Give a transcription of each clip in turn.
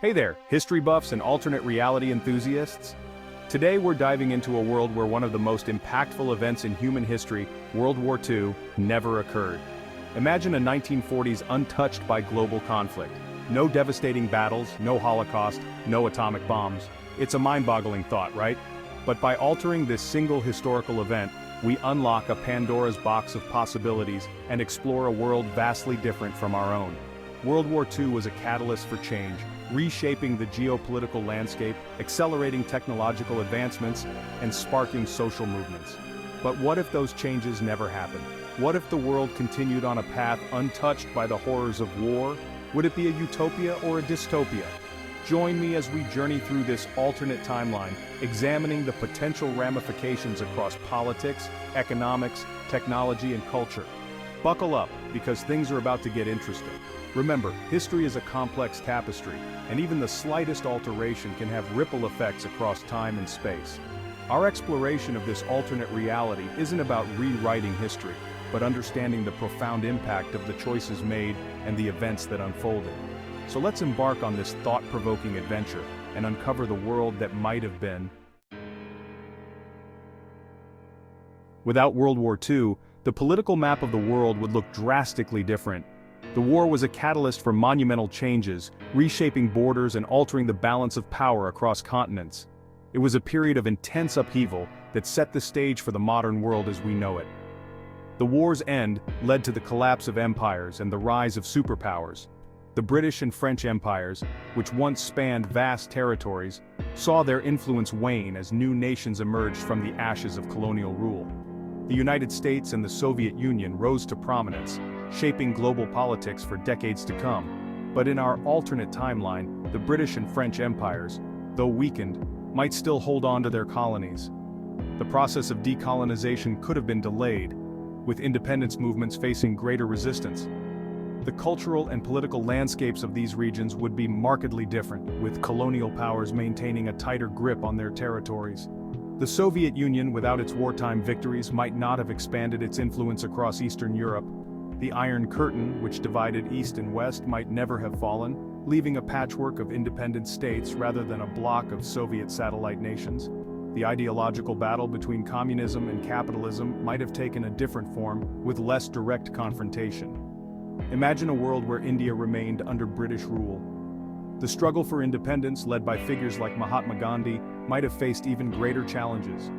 Hey there, history buffs and alternate reality enthusiasts. Today we're diving into a world where one of the most impactful events in human history, World War II, never occurred. Imagine a 1940s untouched by global conflict. No devastating battles, no Holocaust, no atomic bombs. It's a mind-boggling thought, right? But by altering this single historical event, we unlock a Pandora's box of possibilities and explore a world vastly different from our own. World War II was a catalyst for change, reshaping the geopolitical landscape, accelerating technological advancements, and sparking social movements. But what if those changes never happened? What if the world continued on a path untouched by the horrors of war? Would it be a utopia or a dystopia? Join me as we journey through this alternate timeline, examining the potential ramifications across politics, economics, technology, and culture. Buckle up, because things are about to get interesting. Remember, history is a complex tapestry, and even the slightest alteration can have ripple effects across time and space. Our exploration of this alternate reality isn't about rewriting history, but understanding the profound impact of the choices made and the events that unfolded. So let's embark on this thought-provoking adventure and uncover the world that might have been. Without World War II, the political map of the world would look drastically different. The war was a catalyst for monumental changes, reshaping borders and altering the balance of power across continents. It was a period of intense upheaval that set the stage for the modern world as we know it. The war's end led to the collapse of empires and the rise of superpowers. The British and French empires, which once spanned vast territories, saw their influence wane as new nations emerged from the ashes of colonial rule. The United States and the Soviet Union rose to prominence, shaping global politics for decades to come. But in our alternate timeline, the British and French empires, though weakened, might still hold on to their colonies. The process of decolonization could have been delayed, with independence movements facing greater resistance. The cultural and political landscapes of these regions would be markedly different, with colonial powers maintaining a tighter grip on their territories. The Soviet Union, without its wartime victories, might not have expanded its influence across Eastern Europe. The Iron Curtain, which divided East and West, might never have fallen, leaving a patchwork of independent states rather than a block of Soviet satellite nations. The ideological battle between communism and capitalism might have taken a different form, with less direct confrontation. Imagine a world where India remained under British rule. The struggle for independence, led by figures like Mahatma Gandhi, might have faced even greater challenges.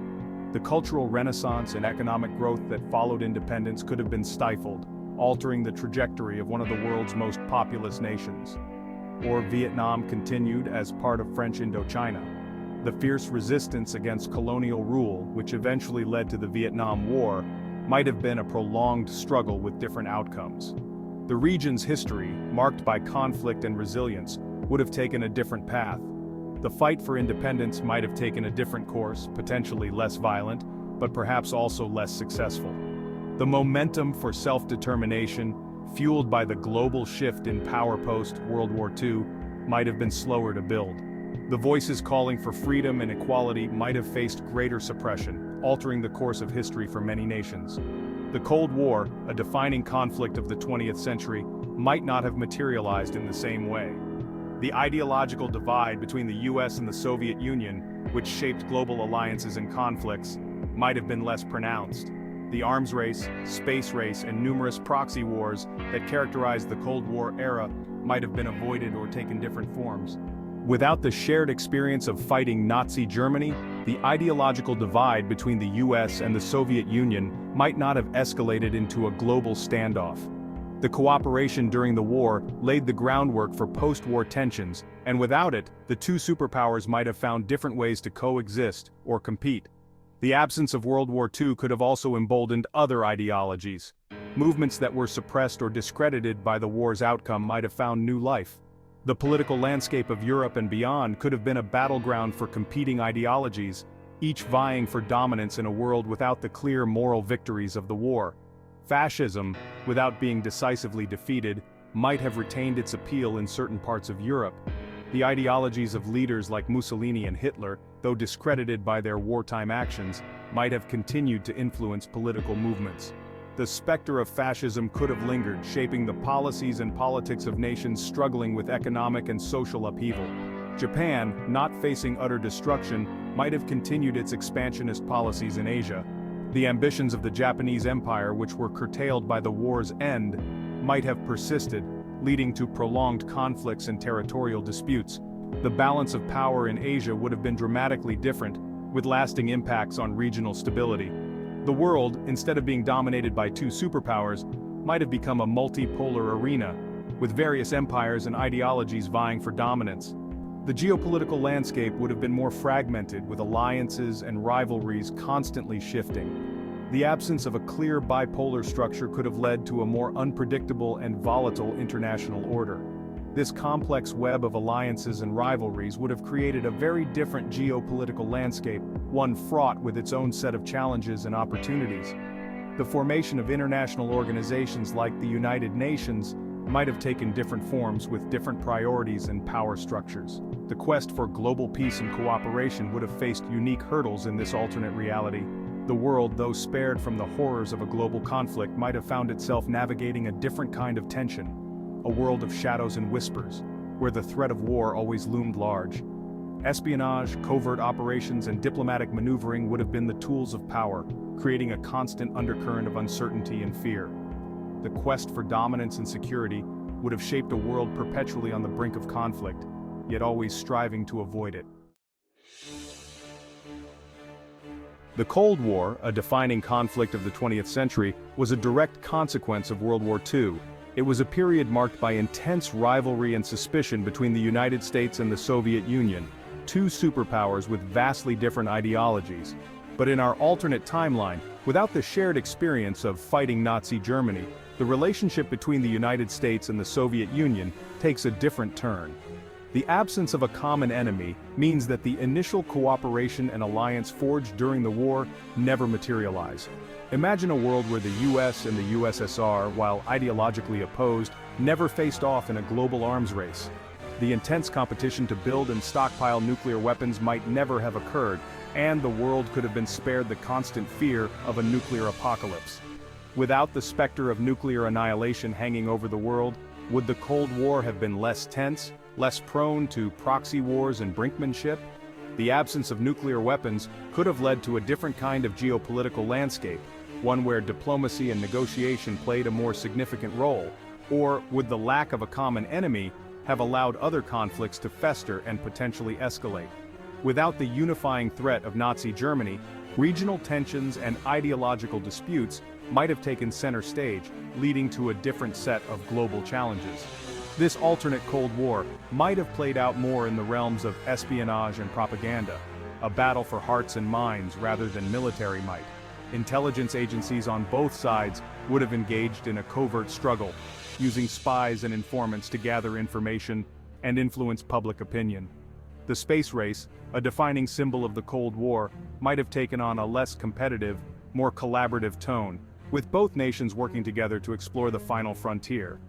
The cultural renaissance and economic growth that followed independence could have been stifled, altering the trajectory of one of the world's most populous nations. Or Vietnam continued as part of French Indochina. The fierce resistance against colonial rule, which eventually led to the Vietnam War, might have been a prolonged struggle with different outcomes. The region's history, marked by conflict and resilience, would have taken a different path. The fight for independence might have taken a different course, potentially less violent, but perhaps also less successful. The momentum for self-determination, fueled by the global shift in power post-World War II, might have been slower to build. The voices calling for freedom and equality might have faced greater suppression, altering the course of history for many nations. The Cold War, a defining conflict of the 20th century, might not have materialized in the same way. The ideological divide between the U.S. and the Soviet Union, which shaped global alliances and conflicts, might have been less pronounced. The arms race, space race, and numerous proxy wars that characterized the Cold War era might have been avoided or taken different forms. Without the shared experience of fighting Nazi Germany, the ideological divide between the U.S. and the Soviet Union might not have escalated into a global standoff. The cooperation during the war laid the groundwork for post-war tensions, and without it, the two superpowers might have found different ways to coexist or compete. The absence of World War II could have also emboldened other ideologies. Movements that were suppressed or discredited by the war's outcome might have found new life. The political landscape of Europe and beyond could have been a battleground for competing ideologies, each vying for dominance in a world without the clear moral victories of the war. Fascism, without being decisively defeated, might have retained its appeal in certain parts of Europe. The ideologies of leaders like Mussolini and Hitler, though discredited by their wartime actions, might have continued to influence political movements. the specter of fascism could have lingered, shaping the policies and politics of nations struggling with economic and social upheaval. Japan, not facing utter destruction, might have continued its expansionist policies in Asia. The ambitions of the Japanese Empire, which were curtailed by the war's end, might have persisted, leading to prolonged conflicts and territorial disputes. The balance of power in Asia would have been dramatically different, with lasting impacts on regional stability. The world, instead of being dominated by two superpowers, might have become a multipolar arena, with various empires and ideologies vying for dominance. The geopolitical landscape would have been more fragmented, with alliances and rivalries constantly shifting. The absence of a clear bipolar structure could have led to a more unpredictable and volatile international order. This complex web of alliances and rivalries would have created a very different geopolitical landscape, one fraught with its own set of challenges and opportunities. The formation of international organizations like the United Nations might have taken different forms with different priorities and power structures. The quest for global peace and cooperation would have faced unique hurdles in this alternate reality. The world, though spared from the horrors of a global conflict, might have found itself navigating a different kind of tension. A world of shadows and whispers, where the threat of war always loomed large. Espionage, covert operations, and diplomatic maneuvering would have been the tools of power, creating a constant undercurrent of uncertainty and fear. The quest for dominance and security would have shaped a world perpetually on the brink of conflict, yet always striving to avoid it. The Cold War, a defining conflict of the 20th century, was a direct consequence of World War II. It was a period marked by intense rivalry and suspicion between the United States and the Soviet Union, two superpowers with vastly different ideologies. But in our alternate timeline, without the shared experience of fighting Nazi Germany, the relationship between the United States and the Soviet Union takes a different turn. The absence of a common enemy means that the initial cooperation and alliance forged during the war never materialize. Imagine a world where the US and the USSR, while ideologically opposed, never faced off in a global arms race. The intense competition to build and stockpile nuclear weapons might never have occurred, and the world could have been spared the constant fear of a nuclear apocalypse. Without the specter of nuclear annihilation hanging over the world, would the Cold War have been less tense, less prone to proxy wars and brinkmanship? The absence of nuclear weapons could have led to a different kind of geopolitical landscape, one where diplomacy and negotiation played a more significant role. Or would the lack of a common enemy have allowed other conflicts to fester and potentially escalate? Without the unifying threat of Nazi Germany, regional tensions and ideological disputes might have taken center stage, leading to a different set of global challenges. This alternate Cold War might have played out more in the realms of espionage and propaganda, a battle for hearts and minds rather than military might. Intelligence agencies on both sides would have engaged in a covert struggle, using spies and informants to gather information and influence public opinion. The space race, a defining symbol of the Cold War, might have taken on a less competitive, more collaborative tone, with both nations working together to explore the final frontier.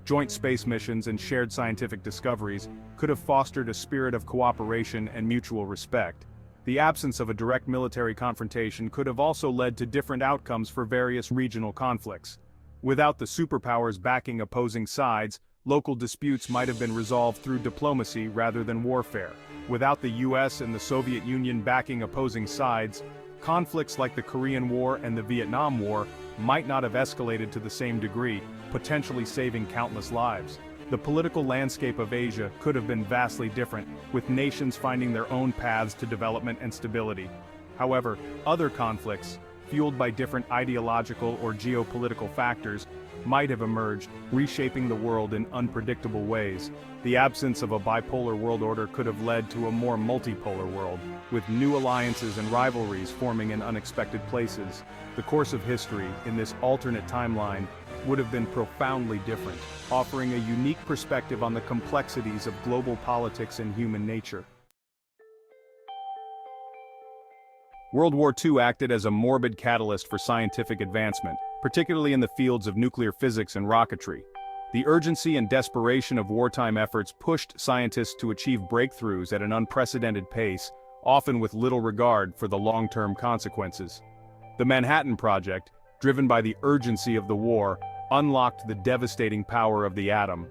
Joint space missions and shared scientific discoveries could have fostered a spirit of cooperation and mutual respect. The absence of a direct military confrontation could have also led to different outcomes for various regional conflicts. Without the superpowers backing opposing sides, local disputes might have been resolved through diplomacy rather than warfare. Without the US and the Soviet Union backing opposing sides, conflicts like the Korean War and the Vietnam War might not have escalated to the same degree, potentially saving countless lives. The political landscape of Asia could have been vastly different, with nations finding their own paths to development and stability. However, other conflicts, fueled by different ideological or geopolitical factors, might have emerged, reshaping the world in unpredictable ways. The absence of a bipolar world order could have led to a more multipolar world, with new alliances and rivalries forming in unexpected places. The course of history, in this alternate timeline, would have been profoundly different, offering a unique perspective on the complexities of global politics and human nature. World War II acted as a morbid catalyst for scientific advancement, particularly in the fields of nuclear physics and rocketry. The urgency and desperation of wartime efforts pushed scientists to achieve breakthroughs at an unprecedented pace, often with little regard for the long-term consequences. The Manhattan Project, driven by the urgency of the war, unlocked the devastating power of the atom.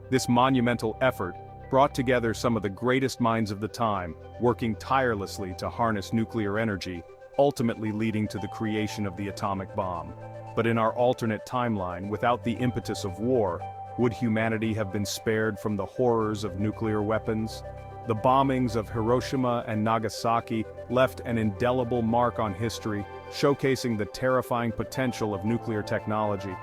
This monumental effort brought together some of the greatest minds of the time, working tirelessly to harness nuclear energy, ultimately leading to the creation of the atomic bomb. But in our alternate timeline, without the impetus of war, would humanity have been spared from the horrors of nuclear weapons? The bombings of Hiroshima and Nagasaki left an indelible mark on history, showcasing the terrifying potential of nuclear technology.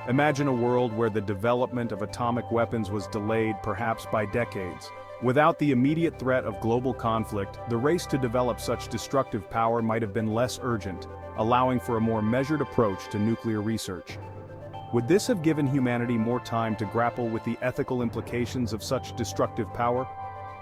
Imagine a world where the development of atomic weapons was delayed perhaps by decades. Without the immediate threat of global conflict, the race to develop such destructive power might have been less urgent, allowing for a more measured approach to nuclear research. Would this have given humanity more time to grapple with the ethical implications of such destructive power?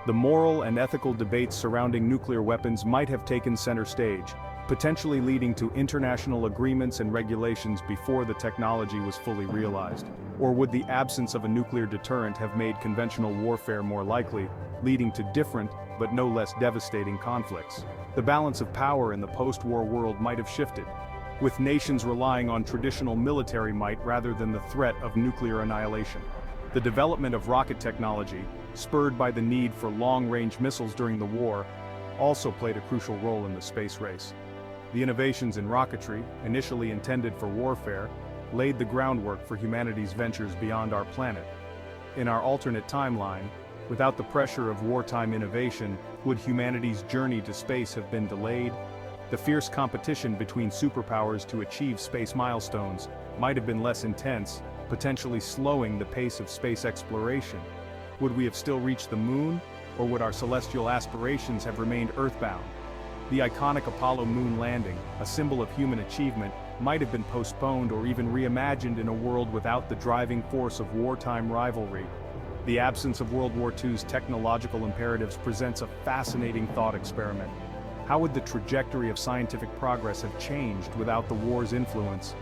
The moral and ethical debates surrounding nuclear weapons might have taken center stage, potentially leading to international agreements and regulations before the technology was fully realized. Or would the absence of a nuclear deterrent have made conventional warfare more likely, leading to different, but no less devastating conflicts? The balance of power in the post-war world might have shifted, with nations relying on traditional military might rather than the threat of nuclear annihilation. The development of rocket technology, spurred by the need for long-range missiles during the war, also played a crucial role in the space race. The innovations in rocketry, initially intended for warfare, laid the groundwork for humanity's ventures beyond our planet. In our alternate timeline, without the pressure of wartime innovation, would humanity's journey to space have been delayed? The fierce competition between superpowers to achieve space milestones might have been less intense, potentially slowing the pace of space exploration. Would we have still reached the moon, or would our celestial aspirations have remained earthbound? The iconic Apollo moon landing, a symbol of human achievement, might have been postponed or even reimagined in a world without the driving force of wartime rivalry. The absence of World War II's technological imperatives presents a fascinating thought experiment. How would the trajectory of scientific progress have changed without the war's influence?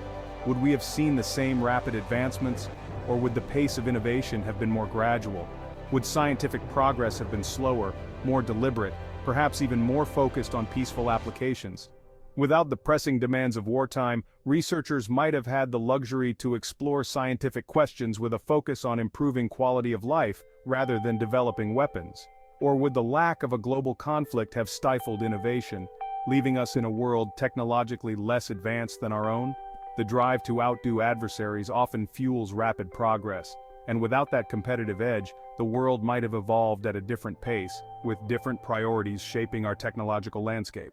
Would we have seen the same rapid advancements, or would the pace of innovation have been more gradual? Would scientific progress have been slower, more deliberate, perhaps even more focused on peaceful applications? Without the pressing demands of wartime, researchers might have had the luxury to explore scientific questions with a focus on improving quality of life rather than developing weapons. Or would the lack of a global conflict have stifled innovation, leaving us in a world technologically less advanced than our own? The drive to outdo adversaries often fuels rapid progress, and without that competitive edge, the world might have evolved at a different pace, with different priorities shaping our technological landscape.